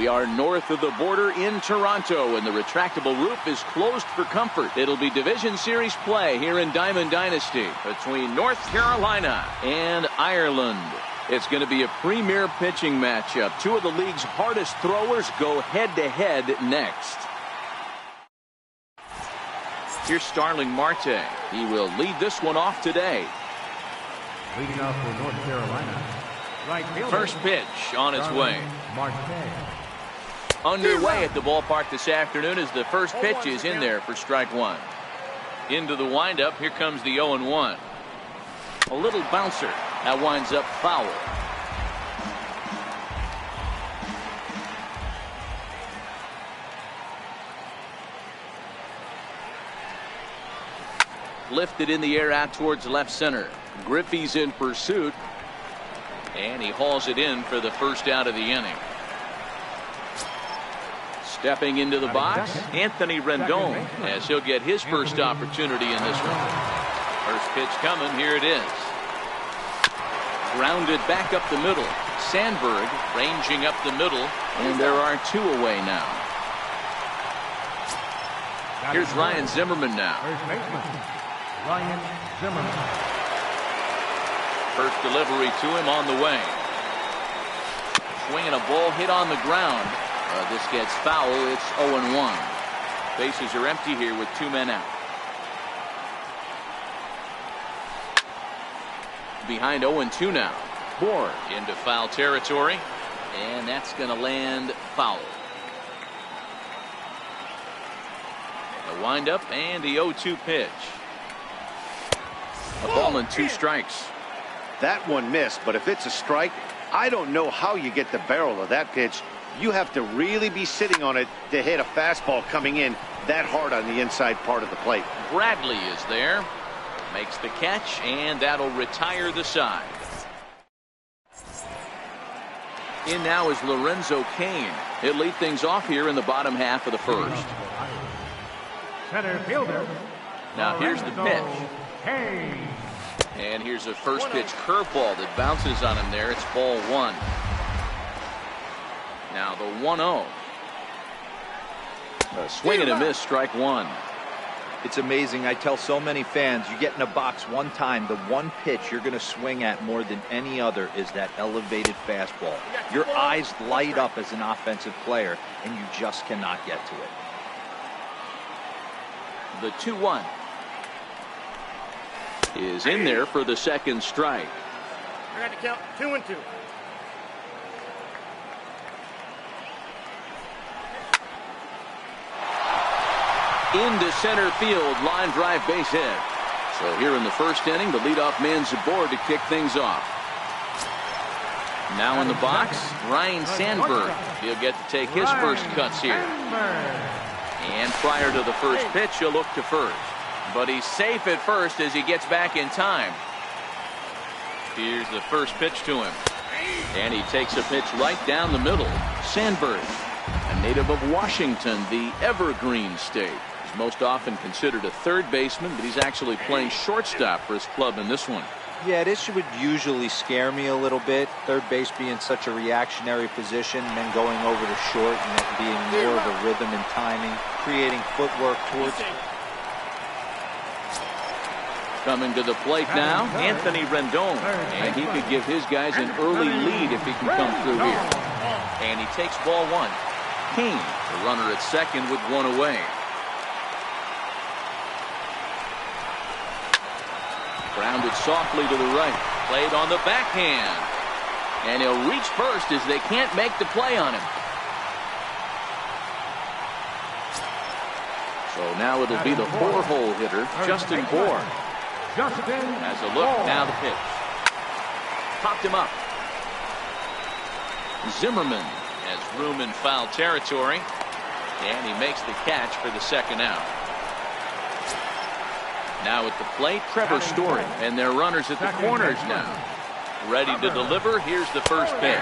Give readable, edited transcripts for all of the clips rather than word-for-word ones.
We are north of the border in Toronto, and the retractable roof is closed for comfort. It'll be Division Series play here in Diamond Dynasty between North Carolina and Ireland. It's going to be a premier pitching matchup. Two of the league's hardest throwers go head-to-head next. Here's Starling Marte. He will lead this one off today. Leading off for North Carolina, right fielder, first pitch on its way. Marte. Underway at the ballpark this afternoon as the first pitch is in there for strike one. Into the windup. Here comes the 0-1. A little bouncer. That winds up foul. Lifted in the air out towards left center. Griffey's in pursuit, and he hauls it in for the first out of the inning. Stepping into the box, Anthony Rendon, as he'll get his first opportunity in this one. First pitch coming. Here it is. Grounded back up the middle. Sandberg ranging up the middle, and there are two away now. Here's Ryan Zimmerman now. Ryan Zimmerman. First delivery to him on the way. Swinging a ball hit on the ground. This gets foul. It's 0-1. Bases are empty here with two men out. Behind 0-2 now. Bourne into foul territory, and that's going to land foul. The windup and the 0-2 pitch. A ball and two strikes. That one missed, but if it's a strike, I don't know how you get the barrel of that pitch. You have to really be sitting on it to hit a fastball coming in that hard on the inside part of the plate. Bradley is there. Makes the catch, and that'll retire the side. In now is Lorenzo Cain. He'll lead things off here in the bottom half of the first. Center fielder. Now here's the pitch. And here's a first pitch curveball that bounces on him there. It's ball one. Now the 1-0. A swing and a miss, strike one. It's amazing. I tell so many fans, you get in a box one time, the one pitch you're going to swing at more than any other is that elevated fastball. Your eyes light up as an offensive player, and you just cannot get to it. The 2-1 is in there for the second strike. I got to count 2-2. Into center field, line drive, base hit. So here in the first inning, the leadoff man's aboard to kick things off. Now in the box, Ryan Sandberg. He'll get to take his first cuts here. And prior to the first pitch, he'll look to first. But he's safe at first as he gets back in time. Here's the first pitch to him. And he takes a pitch right down the middle. Sandberg, a native of Washington, the Evergreen State. He's most often considered a third baseman, but he's actually playing shortstop for his club in this one. Yeah, this would usually scare me a little bit. Third base being such a reactionary position, and then going over to short and it being more of a rhythm and timing, creating footwork towards. Coming to the plate now, Anthony Rendon, and he could give his guys an early lead if he can come through here. And he takes ball one. Cain, the runner at second with one away. Grounded softly to the right, played on the backhand, and he'll reach first as they can't make the play on him. So now it'll be the four-hole hitter, Justin Bourne. Has a look, now the pitch. Popped him up. Zimmerman has room in foul territory, and he makes the catch for the second out. Now at the plate, Trevor Story, and their runners at the corners now. Ready to deliver, here's the first pitch.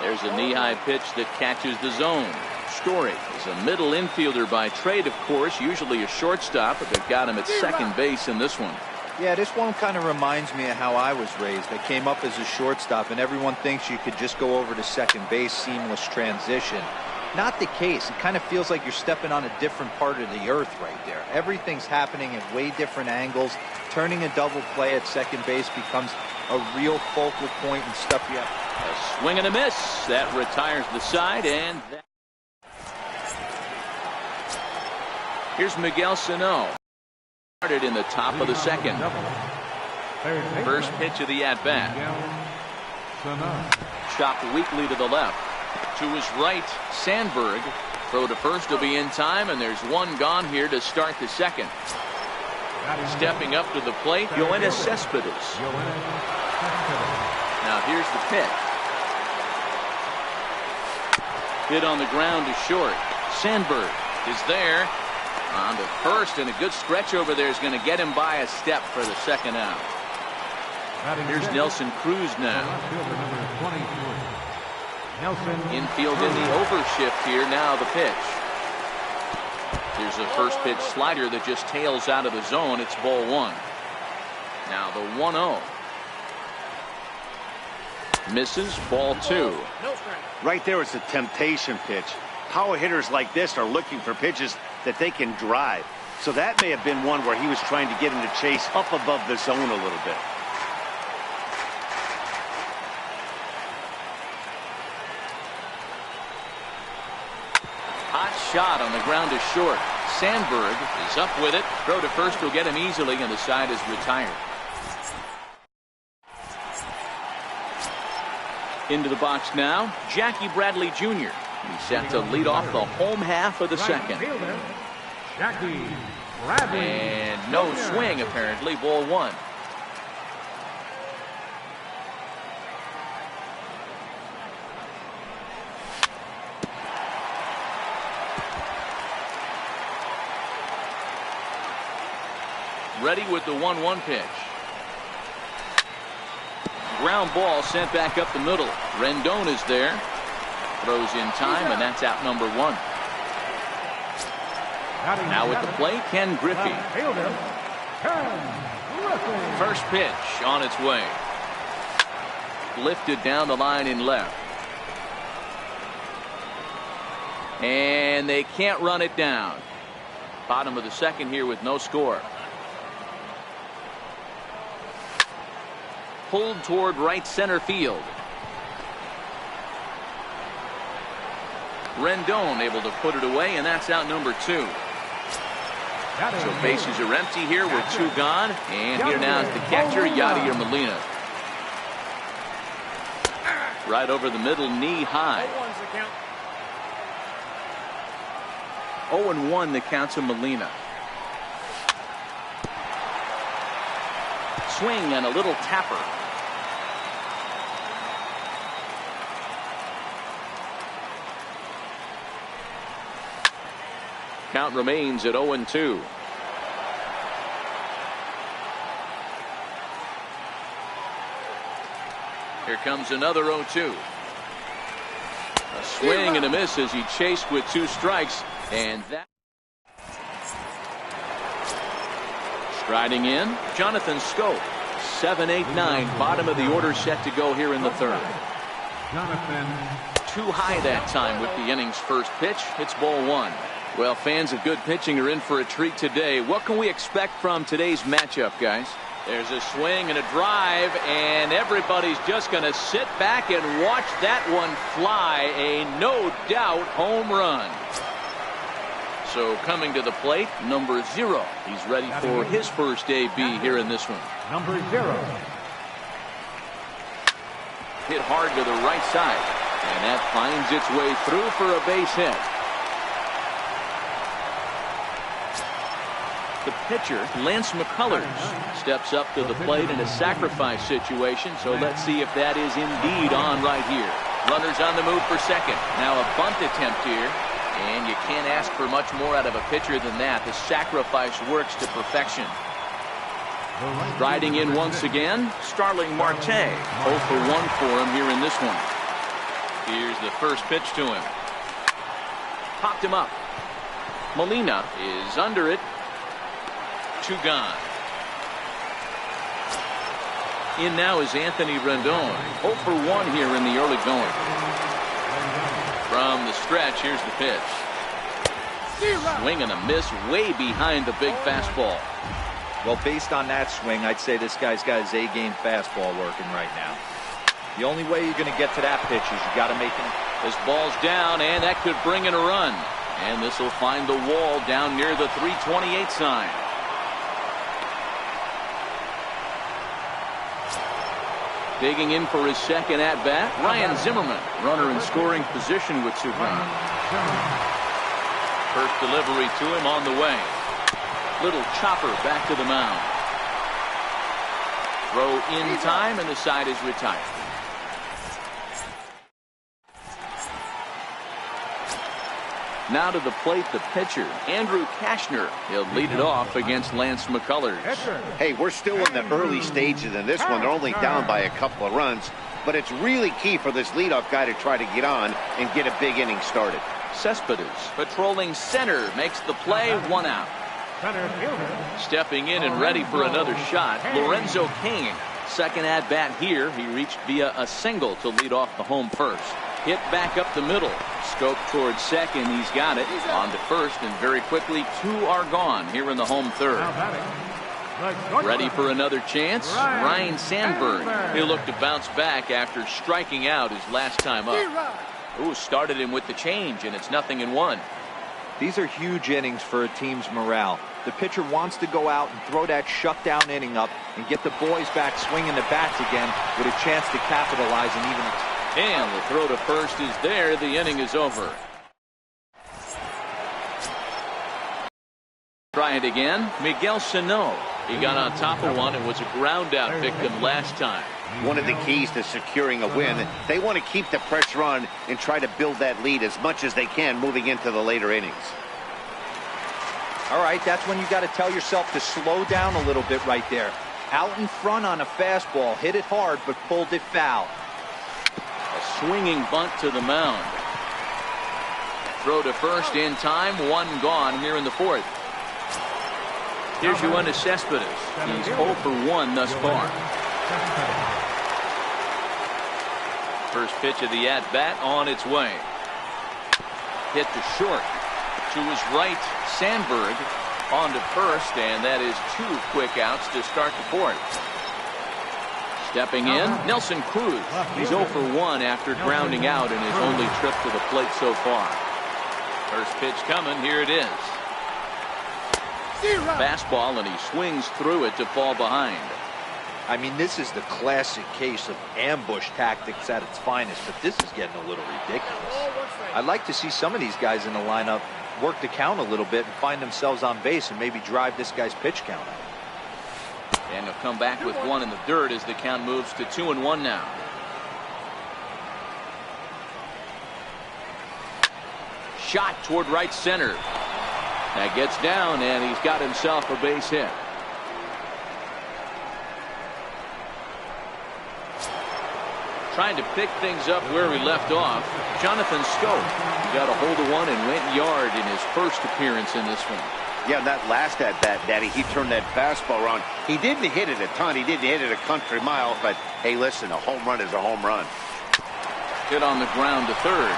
There's a knee-high pitch that catches the zone. Story is a middle infielder by trade, of course, usually a shortstop, but they've got him at second base in this one. Yeah, this one kind of reminds me of how I was raised. I came up as a shortstop, and everyone thinks you could just go over to second base, seamless transition. Not the case. It kind of feels like you're stepping on a different part of the earth right there. Everything's happening at way different angles. Turning a double play at second base becomes a real focal point and stuff you have. A swing and a miss. That retires the side, and here's Miguel Sano. Started in the top of the second. First pitch of the at-bat. Chopped weakly to the left. To his right, Sandberg. Throw to first will be in time, and there's one gone here to start the second. Stepping up to the plate, Yoenis Cespedes. Now here's the pitch. Hit on the ground to short. Sandberg is there. On to first, and a good stretch over there is going to get him by a step for the second out. Here's Nelson Cruz now. Infield in the overshift here. Now the pitch. Here's a first pitch slider that just tails out of the zone. It's ball one. Now the 1-0. Misses, ball two. Right there is a temptation pitch. Power hitters like this are looking for pitches that they can drive. So that may have been one where he was trying to get him to chase up above the zone a little bit. Hot shot on the ground to short. Sandberg is up with it. Throw to first will get him easily, and the side is retired. Into the box now, Jackie Bradley Jr. He's set to lead off the home half of the second. And no swing, apparently. Ball one. Ready with the 1-1 pitch. Ground ball sent back up the middle. Rendon is there. Throws in time, and that's out number one. Now at the plate, Ken Griffey. First pitch on its way. Lifted down the line in left. And they can't run it down. Bottom of the second here with no score. Pulled toward right center field. Rendon able to put it away, and that's out number two. So bases are empty here with two gone. And here now is the catcher, Yadier Molina. Right over the middle, knee high. 0-1 the count to Molina. Swing and a little tapper. Count remains at 0-2. Here comes another 0-2. A swing and a miss as he chased with two strikes, and that. Striding in, Jonathan Scope. 7-8-9, bottom of the order set to go here in the third. Too high that time with the inning's first pitch. It's ball one. Well, fans of good pitching are in for a treat today. What can we expect from today's matchup, guys? There's a swing and a drive, and everybody's just going to sit back and watch that one fly. A no-doubt home run. So coming to the plate, number 0. He's ready for his first AB here in this one. Number 0. Hit hard to the right side, and that finds its way through for a base hit. The pitcher, Lance McCullers, steps up to the plate in a sacrifice situation, so let's see if that is indeed on right here. Runners on the move for second. Now a bunt attempt here, and you can't ask for much more out of a pitcher than that. The sacrifice works to perfection. Riding in once again, Starling Marte. 0 for 1 for him here in this one. Here's the first pitch to him. Popped him up. Molina is under it. 2 gone. In now is Anthony Rendon. 0 for 1 here in the early going. From the stretch, here's the pitch. Swing and a miss way behind the big fastball. Well, based on that swing, I'd say this guy's got his A-game fastball working right now. The only way you're going to get to that pitch is you got to make it. This ball's down, and that could bring in a run. And this will find the wall down near the 328 sign. Digging in for his second at-bat, Ryan Zimmerman. Runner in scoring position with 2 runs. First delivery to him on the way. Little chopper back to the mound. Throw in time, and the side is retired. Now to the plate, the pitcher, Andrew Kashner. He'll lead it off against Lance McCullers. Hey, we're still in the early stages in this one. They're only down by a couple of runs, but it's really key for this leadoff guy to try to get on and get a big inning started. Cespedes patrolling center makes the play, 1 out. Stepping in and ready for another shot, Lorenzo Cain. Second at bat here. He reached via a single to lead off the home first. Hit back up the middle. Scope towards second. He's got it. On to first, and very quickly 2 are gone here in the home third. Ready for another chance. Ryan Sandberg. He'll look to bounce back after striking out his last time up. Ooh, started him with the change, and it's 0-1. These are huge innings for a team's morale. The pitcher wants to go out and throw that shutdown inning up and get the boys back swinging the bats again with a chance to capitalize and even. And the throw to first is there. The inning is over. Try it again. Miguel Sano. He got on top of one and was a ground out victim last time. One of the keys to securing a win, they want to keep the pressure on and try to build that lead as much as they can moving into the later innings. All right, that's when you got to tell yourself to slow down a little bit right there. Out in front on a fastball, hit it hard, but pulled it foul. A swinging bunt to the mound. Throw to first in time, 1 gone here in the 4th. Here's Yoenis Cespedes. He's 0 for 1 thus far. First pitch of the at-bat on its way. Hit to short. To his right, Sandberg on to first, and that is 2 quick outs to start the 4th. Stepping in, Nelson Cruz. He's 0 for 1 after grounding out in his only trip to the plate so far. First pitch coming, here it is. Fastball, and he swings through it to fall behind. I mean, this is the classic case of ambush tactics at its finest, but this is getting a little ridiculous. I'd like to see some of these guys in the lineup work the count a little bit and find themselves on base and maybe drive this guy's pitch count. And he'll come back with 1 in the dirt as the count moves to 2-1 now. Shot toward right center. That gets down, and he's got himself a base hit. Trying to pick things up where he left off. Jonathan Scope. He got a hold of one and went yard in his first appearance in this one. Yeah, that last at-bat, Daddy, he turned that fastball around. He didn't hit it a ton. He didn't hit it a country mile, but hey, listen, a home run is a home run. Hit on the ground to third.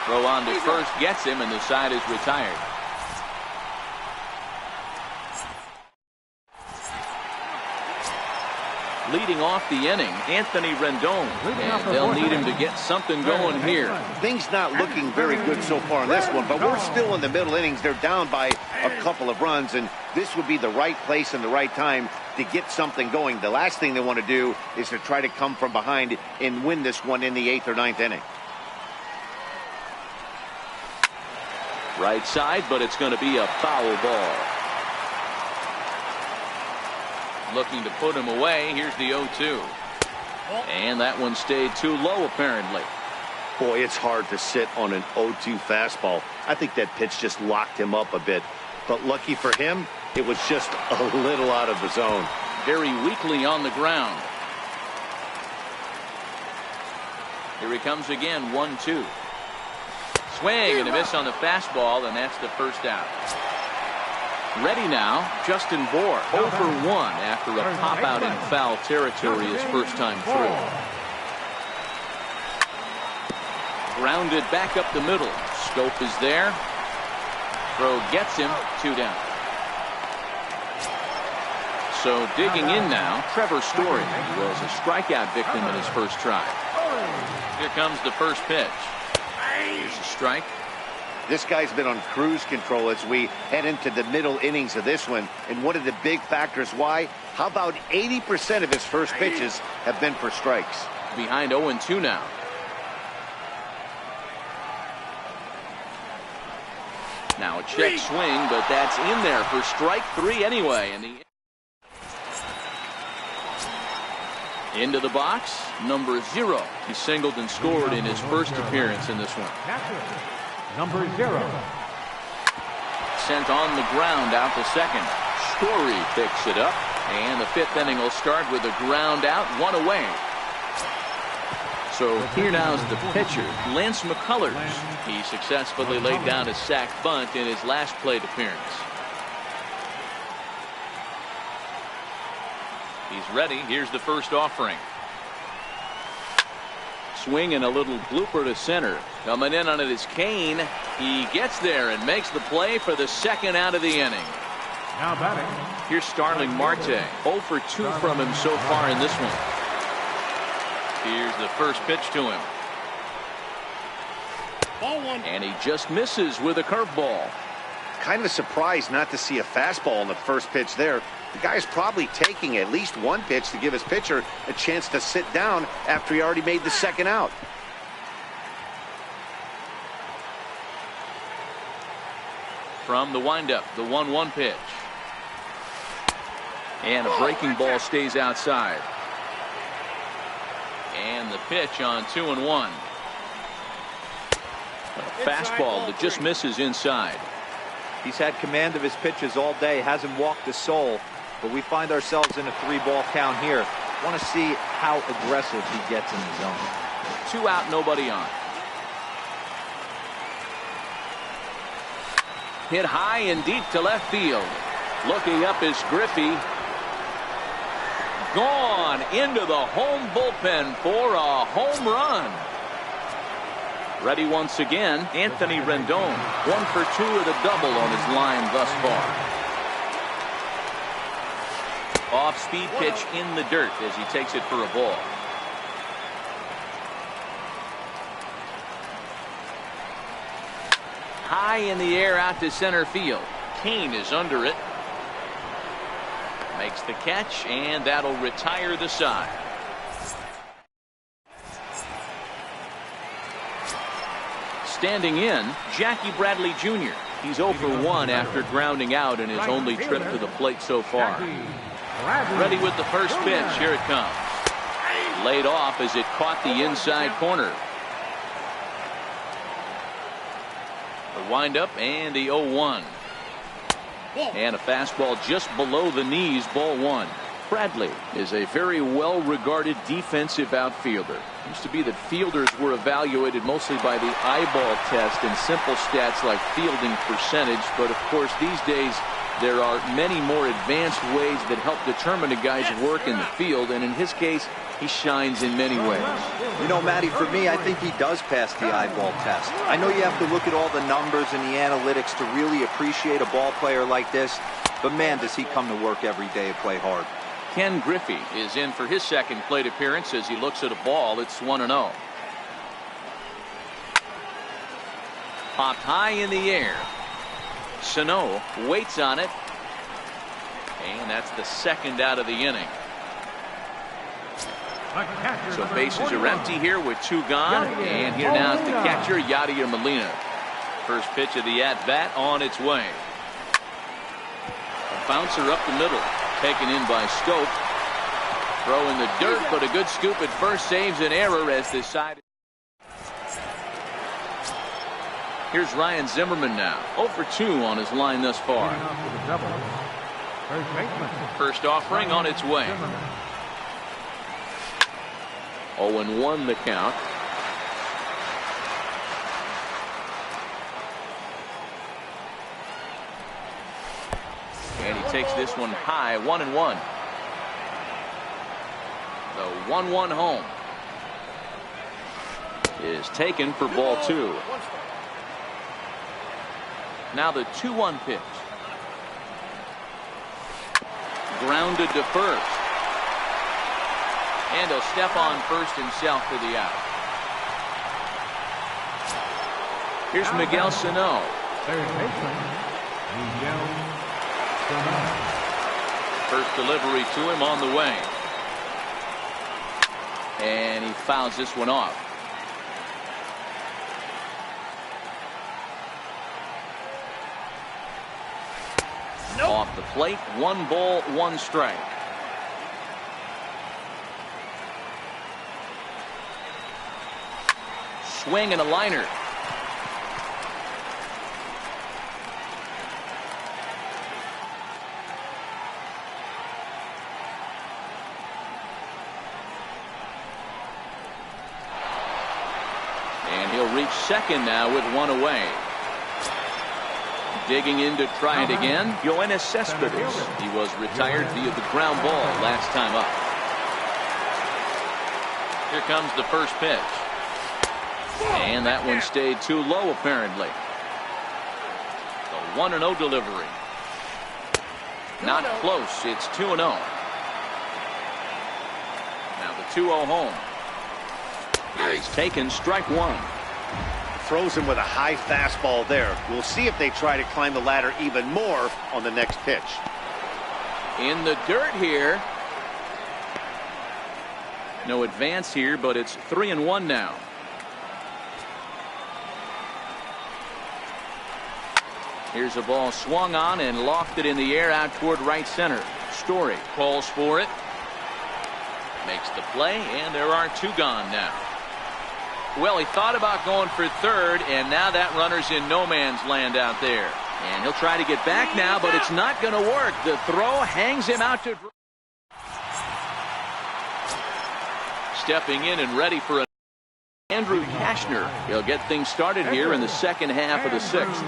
Throw on to first gets him, and the side is retired. Leading off the inning, Anthony Rendon. And they'll need him to get something going here. Things not looking very good so far in this one, but we're still in the middle innings. They're down by a couple of runs, and this would be the right place and the right time to get something going. The last thing they want to do is to try to come from behind and win this one in the 8th or 9th inning. Right side, but it's going to be a foul ball. Looking to put him away. Here's the 0-2. And that one stayed too low, apparently. Boy, it's hard to sit on an 0-2 fastball. I think that pitch just locked him up a bit. But lucky for him, it was just a little out of the zone. Very weakly on the ground. Here he comes again, 1-2. Swing and a miss on the fastball, and that's the first out. Ready now, Justin Bohr, 0 for 1 after a pop out in foul territory his first time through. Grounded back up the middle. Scope is there. Throw gets him, 2 down. So digging in now, Trevor Story. He was a strikeout victim in his first try. Here comes the first pitch. Here's a strike. This guy's been on cruise control as we head into the middle innings of this one. And one of the big factors why, how about 80% of his first pitches have been for strikes? Behind 0-2 now. Now a check swing, but that's in there for strike 3 anyway. And into the box, number 0. He singled and scored in his first appearance in this one. Number 0. Sent on the ground out to second. Story picks it up, and the 5th inning will start with a ground out, 1 away. So here now's the pitcher, Lance McCullers. He successfully laid down a sac bunt in his last plate appearance. He's ready. Here's the first offering. Swing and a little blooper to center. Coming in on it is Kane. He gets there and makes the play for the second out of the inning. Now batting. Here's Starling Marte. 0 for 2 from him so far in this one. Here's the first pitch to him. Ball 1. And he just misses with a curveball. Kind of a surprise not to see a fastball on the first pitch there. The guy's probably taking at least one pitch to give his pitcher a chance to sit down after he already made the second out. From the windup, the 1-1 pitch. And a breaking ball stays outside. And the pitch on 2-1. A fastball that just misses inside. He's had command of his pitches all day, hasn't walked a soul, but we find ourselves in a 3-ball count here. Want to see how aggressive he gets in the zone. 2 out, nobody on. Hit high and deep to left field. Looking up is Griffey. Gone into the home bullpen for a home run. Ready once again, Anthony Rendon. 1 for 2 with a double on his line thus far. Off-speed pitch in the dirt as he takes it for a ball. High in the air out to center field. Kane is under it. Makes the catch, and that'll retire the side. Standing in, Jackie Bradley Jr. He's 0 for 1 after grounding out in his only trip to the plate so far. Ready with the first pitch. Here it comes. Laid off as it caught the inside corner. The windup and the 0-1. And a fastball just below the knees, ball 1. Bradley is a very well-regarded defensive outfielder. Used to be that fielders were evaluated mostly by the eyeball test and simple stats like fielding percentage. But of course, these days, there are many more advanced ways that help determine a guy's work in the field. And in his case, he shines in many ways. You know, Matty, for me, I think he does pass the eyeball test. I know you have to look at all the numbers and the analytics to really appreciate a ball player like this. But man, does he come to work every day and play hard. Ken Griffey is in for his second plate appearance as he looks at a ball. It's 1-0. Popped high in the air. Sano waits on it. And that's the second out of the inning. So bases are empty here with 2 gone. And here now is the catcher, Yadier Molina. First pitch of the at-bat on its way. A bouncer up the middle. Taken in by Scope. Throw in the dirt, but a good scoop at first saves an error as this side. Here's Ryan Zimmerman now. 0 for 2 on his line thus far. First offering on its way. 0-1 the count. And he takes this one high, 1-1. The 1-1 home is taken for ball 2. Now the 2-1 pitch. Grounded to first. And he'll step on first himself for the out. Here's Miguel Sano. Third baseman, Miguel Sano. First delivery to him on the way. And he fouls this one off. Nope. Off the plate, 1 ball, 1 strike. Swing and a liner. And he'll reach second now with 1 away. Digging in to try it again, Yoenis Cespedes. He was retired via the ground ball last time up. Here comes the first pitch. And that one stayed too low, apparently. The 1-0 delivery. Not close. It's 2-0. Now the 2-0 home. He's taken strike 1. Throws him with a high fastball there. We'll see if they try to climb the ladder even more on the next pitch. In the dirt here. No advance here, but it's 3-1 now. Here's a ball swung on and lofted in the air out toward right center. Story calls for it. Makes the play, and there are 2 gone now. Well, he thought about going for third, and now that runner's in no man's land out there. And he'll try to get back now, but it's not going to work. The throw hangs him out to... Stepping in and ready for an... Andrew Cashner. He'll get things started here in the second half of the 6th.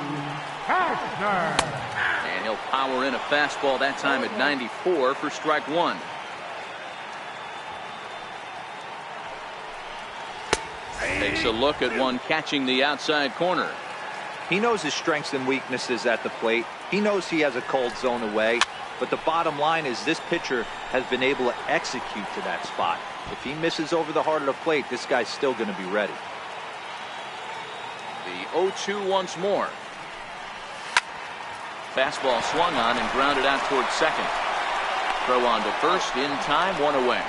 And he'll power in a fastball that time at 94 for strike 1. Takes a look at one catching the outside corner. He knows his strengths and weaknesses at the plate. He knows he has a cold zone away. But the bottom line is this pitcher has been able to execute to that spot. If he misses over the heart of the plate, this guy's still going to be ready. The 0-2 once more. Fastball swung on and grounded out towards second. Throw on to first in time, 1 away.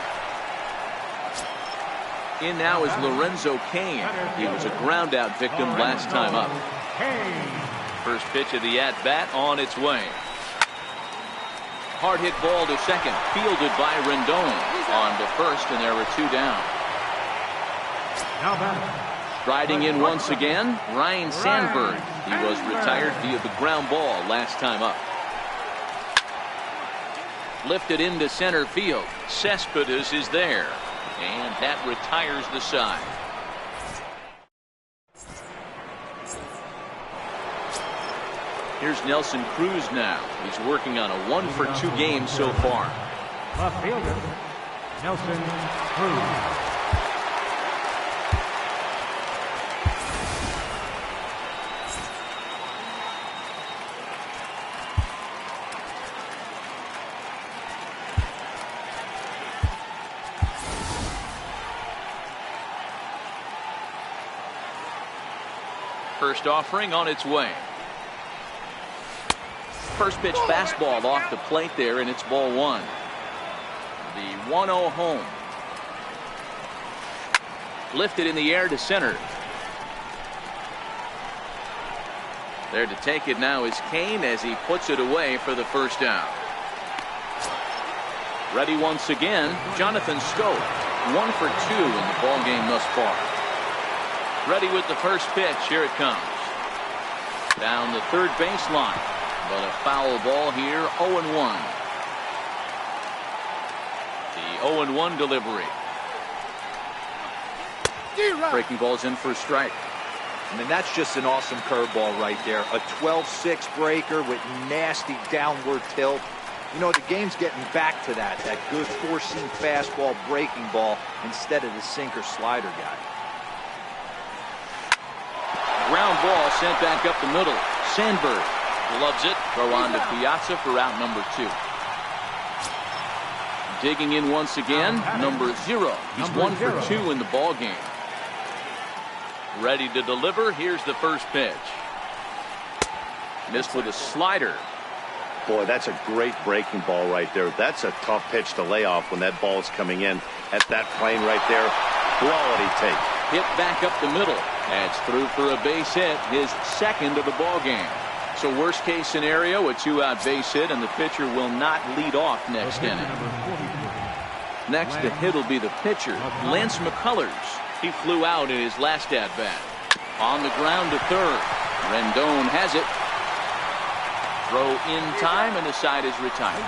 In now is Lorenzo Cain. He was a ground out victim last time up. First pitch of the at-bat on its way. Hard hit ball to second, fielded by Rendon. On to first, and there were 2 down. Striding in once again, Ryan Sandberg. He was retired via the ground ball last time up. Lifted into center field. Cespedes is there. And that retires the side. Here's Nelson Cruz now. He's working on a 1-for-2 game so far. Left fielder, Nelson Cruz. First offering on its way. First pitch fastball off the plate there, and it's ball 1. The 1-0 home. Lifted in the air to center. There to take it now is Cain as he puts it away for the first out. Ready once again, Jonathan Scope. 1 for 2 in the ball game thus far. Ready with the first pitch. Here it comes. Down the third baseline. But a foul ball here. 0-1. The 0-1 delivery. Breaking balls in for a strike. I mean, that's just an awesome curveball right there. A 12-6 breaker with nasty downward tilt. You know, the game's getting back to that good four-seam fastball breaking ball instead of the sinker slider guy. Ground ball sent back up the middle. Sandberg gloves it. Throw on to Piazza for out number 2. Digging in once again, number 0. He's 1 for 2 in the ball game. Ready to deliver. Here's the first pitch. Missed with a slider. Boy, that's a great breaking ball right there. That's a tough pitch to lay off when that ball's coming in at that plane right there. Quality take. Hit back up the middle. That's through for a base hit, his second of the ball game. So worst case scenario, a 2-out base hit, and the pitcher will not lead off next inning. Next to hit will be the pitcher, Lance McCullers. He flew out in his last at-bat. On the ground to third. Rendon has it. Throw in time, and the side is retired.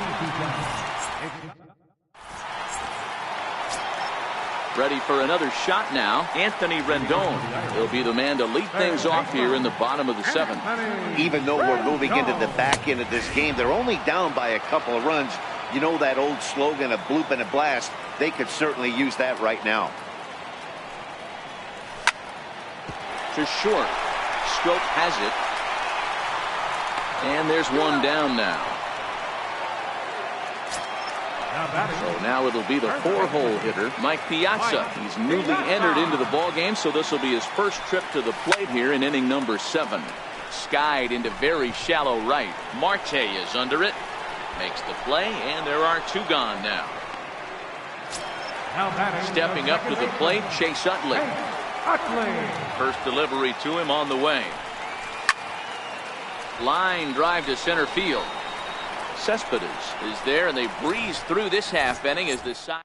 Ready for another shot now, Anthony Rendon. He'll be the man to lead things off here in the bottom of the 7th. Even though we're moving into the back end of this game, they're only down by a couple of runs. You know that old slogan, a bloop and a blast. They could certainly use that right now. To short. Stroke has it. And there's one down now. So now it'll be the 4-hole hitter, Mike Piazza. He's newly entered into the ball game, so this will be his first trip to the plate here in inning number 7. Skied into very shallow right. Marte is under it. Makes the play, and there are 2 gone now. Stepping up to the plate, Chase Utley. First delivery to him on the way. Line drive to center field. Cespedes is there, and they breeze through this half inning as the side.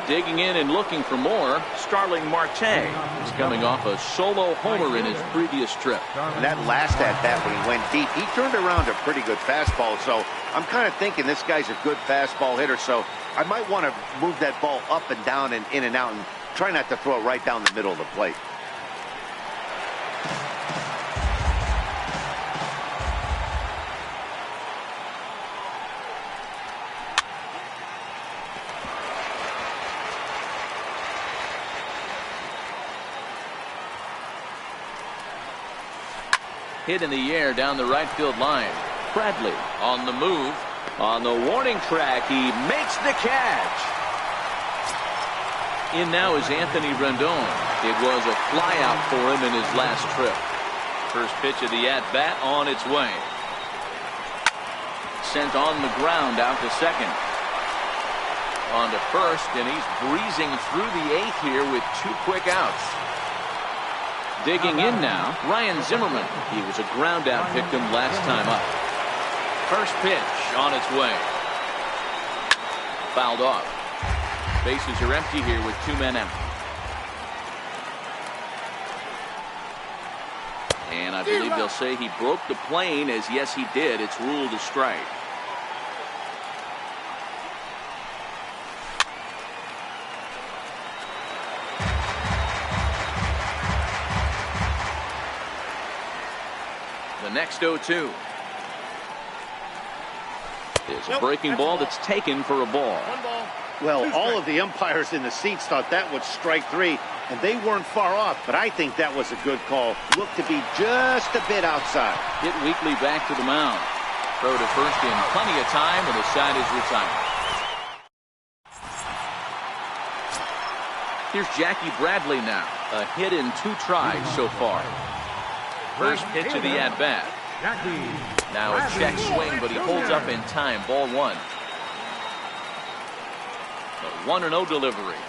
Digging in and looking for more, Starling Marte is coming off a solo homer in his previous trip. And that last at-bat when he went deep, he turned around a pretty good fastball. So I'm kind of thinking this guy's a good fastball hitter. So I might want to move that ball up and down and in and out and try not to throw it right down the middle of the plate. Hit in the air down the right field line. Bradley on the move. On the warning track, he makes the catch. In now is Anthony Rendon. It was a flyout for him in his last trip. First pitch of the at-bat on its way. Sent on the ground out to second. On to first, and he's breezing through the 8th here with 2 quick outs. Digging in now, Ryan Zimmerman. He was a ground-out victim last time up. First pitch on its way. Fouled off. Bases are empty here with 2 men out. And I believe they'll say he broke the plane, as yes he did. It's ruled a strike. The next 0-2 is a breaking ball that's taken for a ball. Well, all of the umpires in the seats thought that was strike 3, and they weren't far off, but I think that was a good call. Looked to be just a bit outside. Hit weakly back to the mound. Throw to first in plenty of time, and the side is retired. Here's Jackie Bradley now. A hit in 2 tries so far. First pitch of the at-bat. Now a check swing, but he holds up in time. Ball 1. The 1-0 delivery.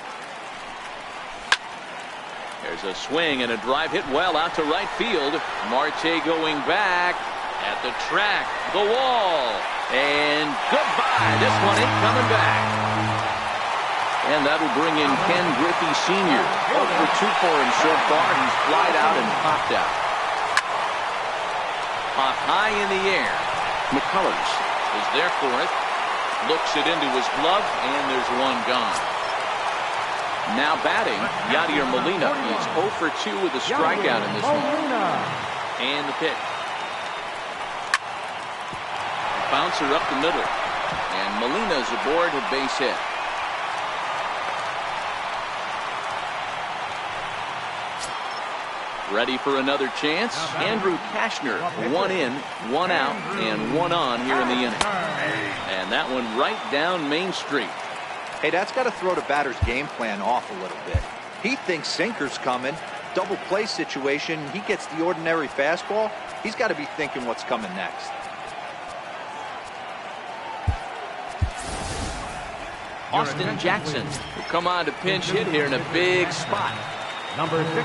There's a swing and a drive hit well out to right field. Marte going back at the track, the wall, and goodbye. This one ain't coming back. And that'll bring in Ken Griffey Sr. 0 for 2 for him so far. He's flied out and popped out. Pop high in the air. McCullers is there for it. Looks it into his glove, and there's one gone. Now batting, Yadier Molina. He's 0 for 2 with a strikeout in this one. And the pitch. Bouncer up the middle. And Molina's aboard a base hit. Ready for another chance. Andrew Kashner, 1 in, 1 out, and 1 on here in the inning. And that one right down Main Street. Hey, that's got to throw the batter's game plan off a little bit. He thinks sinker's coming. Double play situation. He gets the ordinary fastball. He's got to be thinking what's coming next. Austin Jackson will come on to pinch hit here in a big spot. Number 16,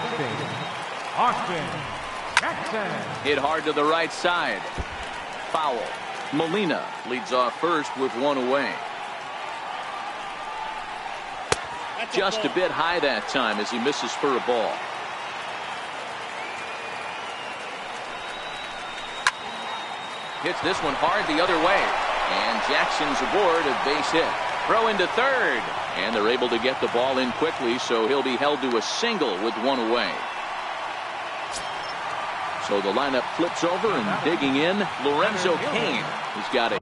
Austin Jackson. Hit hard to the right side. Foul. Molina leads off first with 1 away. Just a bit high that time as he misses for a ball. Hits this one hard the other way. And Jackson's aboard a base hit. Throw into third. And they're able to get the ball in quickly, so he'll be held to a single with 1 away. So the lineup flips over, and digging in, Lorenzo Cain. He's got it.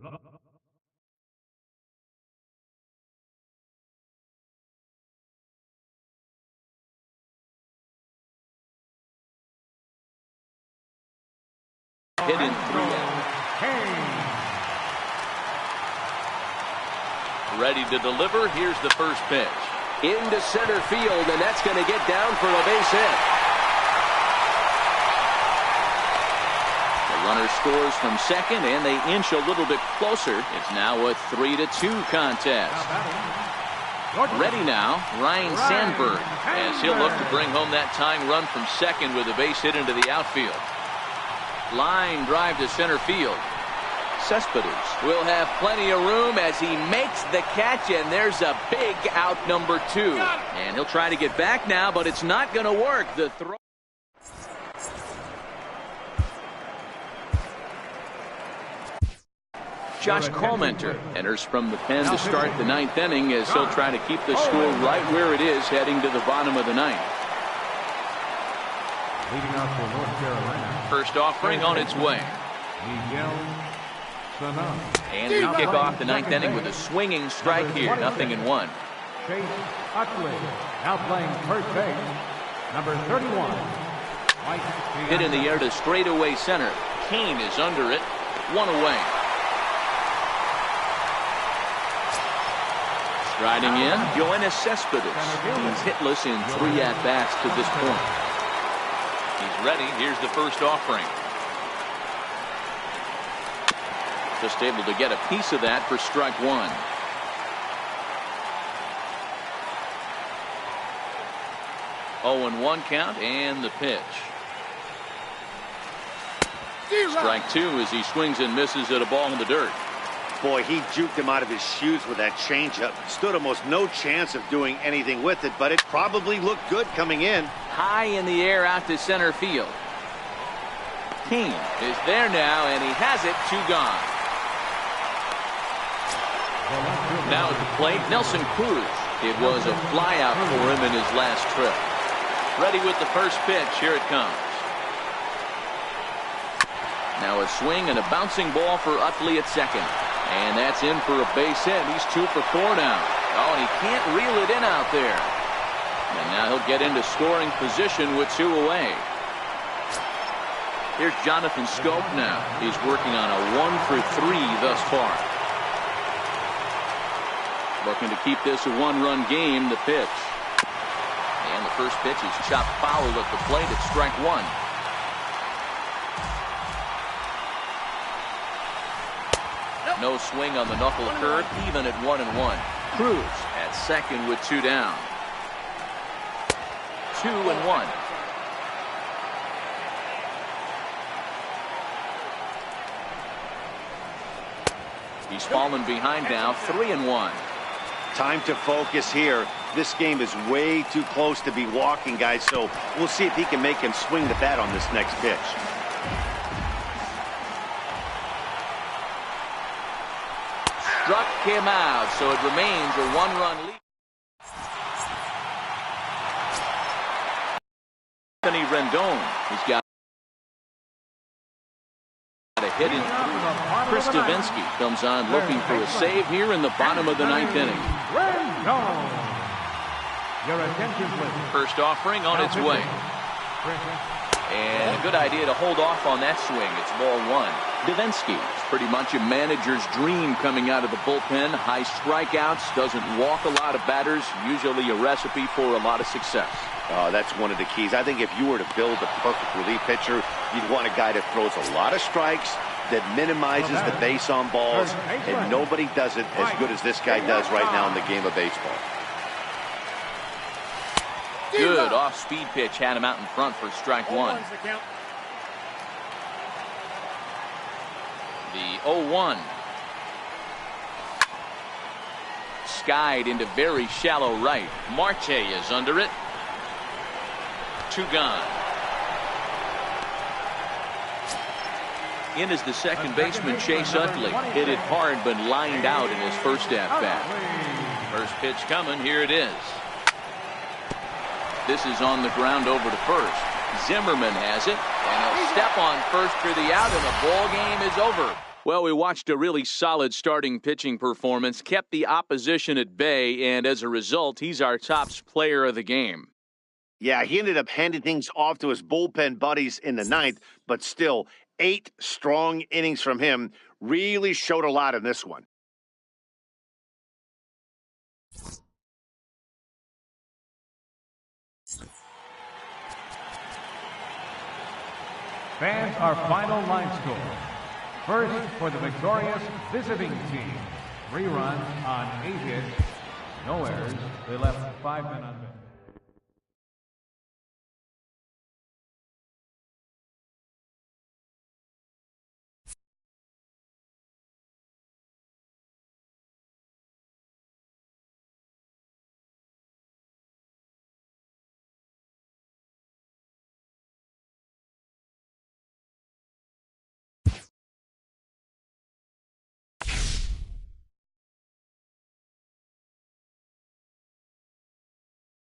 Hit in 3 outs. Ready to deliver. Here's the first pitch. Into center field, and that's going to get down for a base hit. The runner scores from second, and they inch a little bit closer. It's now a 3-2 contest. Ready now, Ryan Sandberg, as he'll look to bring home that tying run from second with a base hit into the outfield. Line drive to center field. Cespedes will have plenty of room as he makes the catch, and there's a big out number 2. And he'll try to get back now, but it's not going to work. The throw. Josh Colmenter enters from the pen to start the 9th inning as he'll try to keep the score right where it is heading to the bottom of the 9th. Leading off for North Carolina. First offering on its way. And we kick off the 9th inning with a swinging strike here. 0-1. Chase Utley now playing first base. Number 31. Hit in the air to straightaway center. Cain is under it. 1 away. Striding in, Yoenis Cespedes. He's hitless in 3 at-bats to this point. He's ready. Here's the first offering. Just able to get a piece of that for strike 1. Oh, and 1 count, and the pitch. Strike 2 as he swings and misses at a ball in the dirt. Boy, he juked him out of his shoes with that changeup. Stood almost no chance of doing anything with it, but it probably looked good coming in. High in the air out to center field. Cain is there now, and he has it. 2 gone. Now at the plate, Nelson Cruz. It was a flyout for him in his last trip. Ready with the first pitch. Here it comes. Now a swing and a bouncing ball for Utley at second. And that's in for a base hit. He's 2 for 4 now. Oh, and he can't reel it in out there. And now he'll get into scoring position with 2 away. Here's Jonathan Scope now. He's working on a 1 for 3 thus far. Looking to keep this a 1-run game. The pitch. And the first pitch is chopped foul at the plate. It's strike 1. No swing on the knuckle curve, even at 1-1. Cruz at second with 2 down. 2-1. He's fallen behind now. 3-1. Time to focus here. This game is way too close to be walking, guys, so we'll see if he can make him swing the bat on this next pitch. Struck him out, so it remains a 1-run lead. Rendon has got a hit in 3. Chris Davinsky comes on looking for a save here in the bottom of the 9th inning. Your attention, please. First offering on its way. And a good idea to hold off on that swing. It's ball 1. Davinsky, pretty much a manager's dream coming out of the bullpen. High strikeouts, doesn't walk a lot of batters, usually a recipe for a lot of success. That's one of the keys. I think if you were to build a perfect relief pitcher, you'd want a guy that throws a lot of strikes, that minimizes the base on balls, and nobody does it as good as this guy does right now in the game of baseball. Good off-speed pitch had him out in front for strike 1. The 0-1. Skied into very shallow right. Marte is under it. 2 gone. In is the second baseman, Chase Utley. Hit it hard but lined out in his first at-bat. First pitch coming. Here it is. This is on the ground over to first. Zimmerman has it, and he'll step on first for the out, and the ball game is over. Well, we watched a really solid starting pitching performance, kept the opposition at bay, and as a result, he's our top player of the game. Yeah, he ended up handing things off to his bullpen buddies in the 9th, but still, 8 strong innings from him really showed a lot in this one. Fans, our final line score. First, for the victorious visiting team. 3 runs on 8 hits, no errors. They left 5 men on base.